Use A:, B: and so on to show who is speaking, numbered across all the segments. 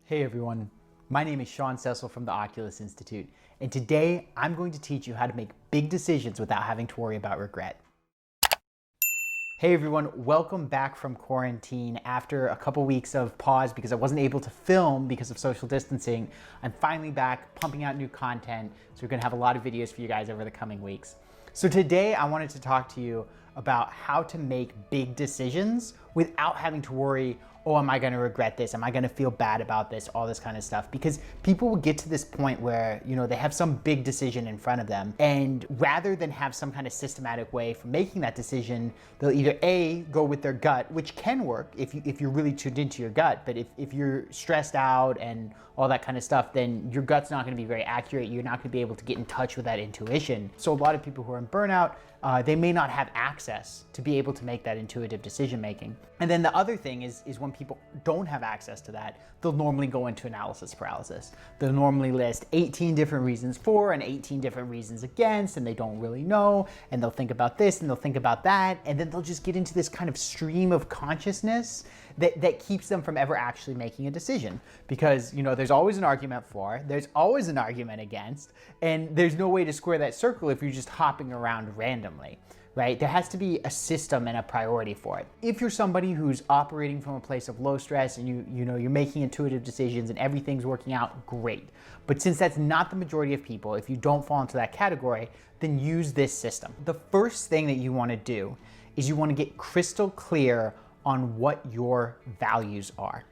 A: Hey everyone, my name is Sean Cecil from the Oculus Institute, and today I'm going to teach you how to make big decisions without having to worry about regret. Hey everyone, welcome back from quarantine. After a couple weeks of pause because I wasn't able to film because of social distancing, I'm finally back pumping out new content, so we're gonna have a lot of videos for you guys over the coming weeks. So today I wanted to talk to you about how to make big decisions without having to worry, oh, am I gonna regret this? Am I gonna feel bad about this? All this kind of stuff. Because people will get to this point where, they have some big decision in front of them, and rather than have some kind of systematic way for making that decision, they'll either A, go with their gut, which can work if you're really tuned into your gut, but if you're stressed out and all that kind of stuff, then your gut's not gonna be very accurate. You're not gonna be able to get in touch with that intuition. So a lot of people who are in burnout, they may not have access to be able to make that intuitive decision making. And then the other thing is when people don't have access to that, they'll normally go into analysis paralysis. They'll normally list 18 different reasons for and 18 different reasons against, and they don't really know, and they'll think about this and they'll think about that, and then they'll just get into this kind of stream of consciousness that keeps them from ever actually making a decision. Because there's always an argument for, there's always an argument against, and there's no way to square that circle if you're just hopping around randomly. Right? There has to be a system and a priority for it. If you're somebody who's operating from a place of low stress and you're making intuitive decisions and everything's working out, great. But since that's not the majority of people, if you don't fall into that category, then use this system. The first thing that you want to do is you want to get crystal clear on what your values are.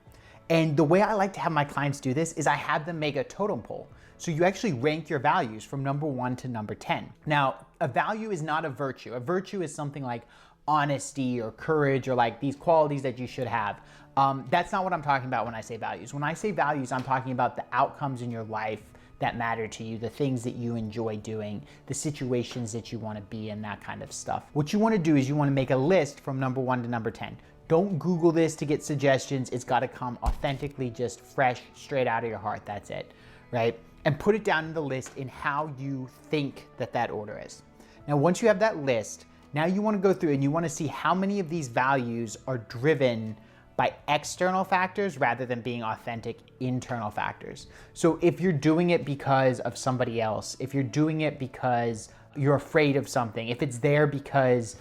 A: And the way I like to have my clients do this is I have them make a totem pole. So you actually rank your values from number 1 to number 10. Now, a value is not a virtue. A virtue is something like honesty or courage or like these qualities that you should have. That's not what I'm talking about when I say values. When I say values, I'm talking about the outcomes in your life that matter to you, the things that you enjoy doing, the situations that you want to be in, that kind of stuff. What you want to do is you want to make a list from number 1 to number 10. Don't Google this to get suggestions. It's got to come authentically, just fresh, straight out of your heart. That's it, right? And put it down in the list in how you think that order is. Now, once you have that list, now you want to go through and you want to see how many of these values are driven by external factors rather than being authentic internal factors. So if you're doing it because of somebody else, if you're doing it because you're afraid of something, if it's there because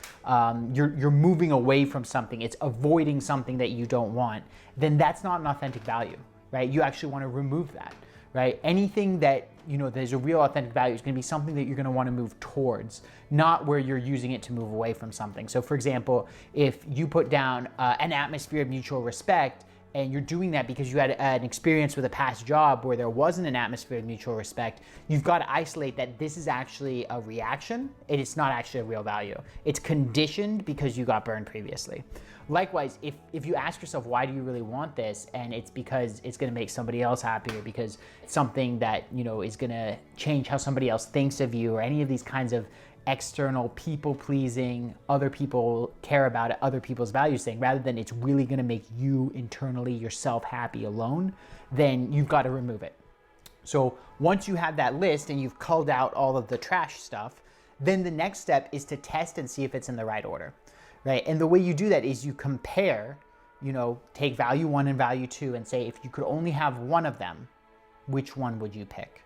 A: you're moving away from something, it's avoiding something that you don't want, then that's not an authentic value, right? You actually want to remove that, right? Anything that, there's a real authentic value is going to be something that you're going to want to move towards, not where you're using it to move away from something. So for example, if you put down an atmosphere of mutual respect, and you're doing that because you had an experience with a past job where there wasn't an atmosphere of mutual respect, you've got to isolate that this is actually a reaction and it's not actually a real value. It's conditioned because you got burned previously. Likewise, if you ask yourself, why do you really want this? And it's because it's gonna make somebody else happy, or because it's something that, is gonna change how somebody else thinks of you, or any of these kinds of external people pleasing, other people care about it, other people's values thing, rather than it's really gonna make you internally yourself happy alone, then you've got to remove it. So once you have that list and you've culled out all of the trash stuff, then the next step is to test and see if it's in the right order, right? And the way you do that is you compare, take value 1 and value 2 and say, if you could only have one of them, which one would you pick?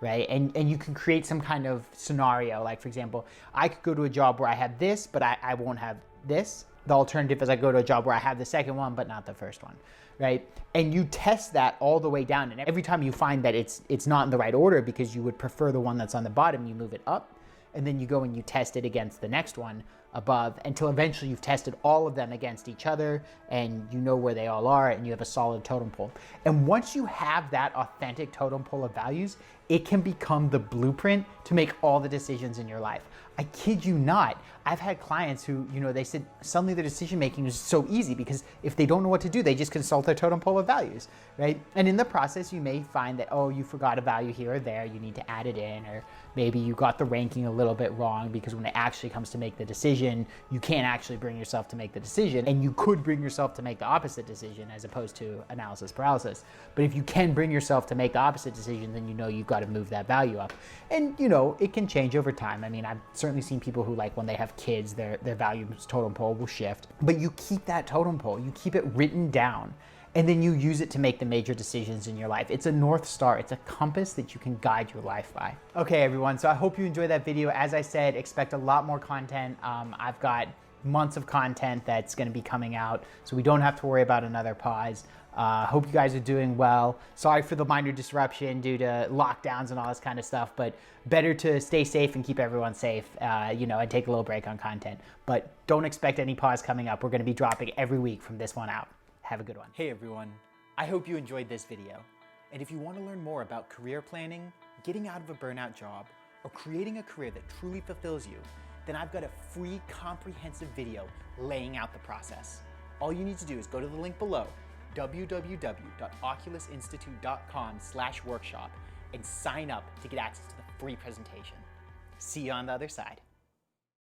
A: Right? And you can create some kind of scenario. Like, for example, I could go to a job where I have this, but I won't have this. The alternative is I go to a job where I have the second one, but not the first one, right? And you test that all the way down. And every time you find that it's not in the right order because you would prefer the one that's on the bottom, you move it up. And then you go and you test it against the next one above until eventually you've tested all of them against each other and you know where they all are and you have a solid totem pole. And once you have that authentic totem pole of values, it can become the blueprint to make all the decisions in your life. I kid you not. I've had clients who, they said suddenly their decision making is so easy because if they don't know what to do, they just consult their totem pole of values, right? And in the process, you may find that, oh, you forgot a value here or there, you need to add it in, or maybe you got the ranking a little bit wrong because when it actually comes to make the decision, you can't actually bring yourself to make the decision, and you could bring yourself to make the opposite decision as opposed to analysis paralysis. But if you can bring yourself to make the opposite decision, then you've got to move that value up. And it can change over time. I mean, I've certainly seen people who, like, when they have kids, their values totem pole will shift, but you keep that totem pole, you keep it written down. and then you use it to make the major decisions in your life. It's a North Star. It's a compass that you can guide your life by. Okay, everyone, so I hope you enjoyed that video. As I said, expect a lot more content. I've got months of content that's gonna be coming out, so we don't have to worry about another pause. Hope you guys are doing well. Sorry for the minor disruption due to lockdowns and all this kind of stuff, but better to stay safe and keep everyone safe, and take a little break on content. But don't expect any pause coming up. We're gonna be dropping every week from this one out. Have a good one. Hey everyone, I hope you enjoyed this video. And if you wanna learn more about career planning, getting out of a burnout job, or creating a career that truly fulfills you, then I've got a free comprehensive video laying out the process. All you need to do is go to the link below, www.oculusinstitute.com/workshop, and sign up to get access to the free presentation. See you on the other side.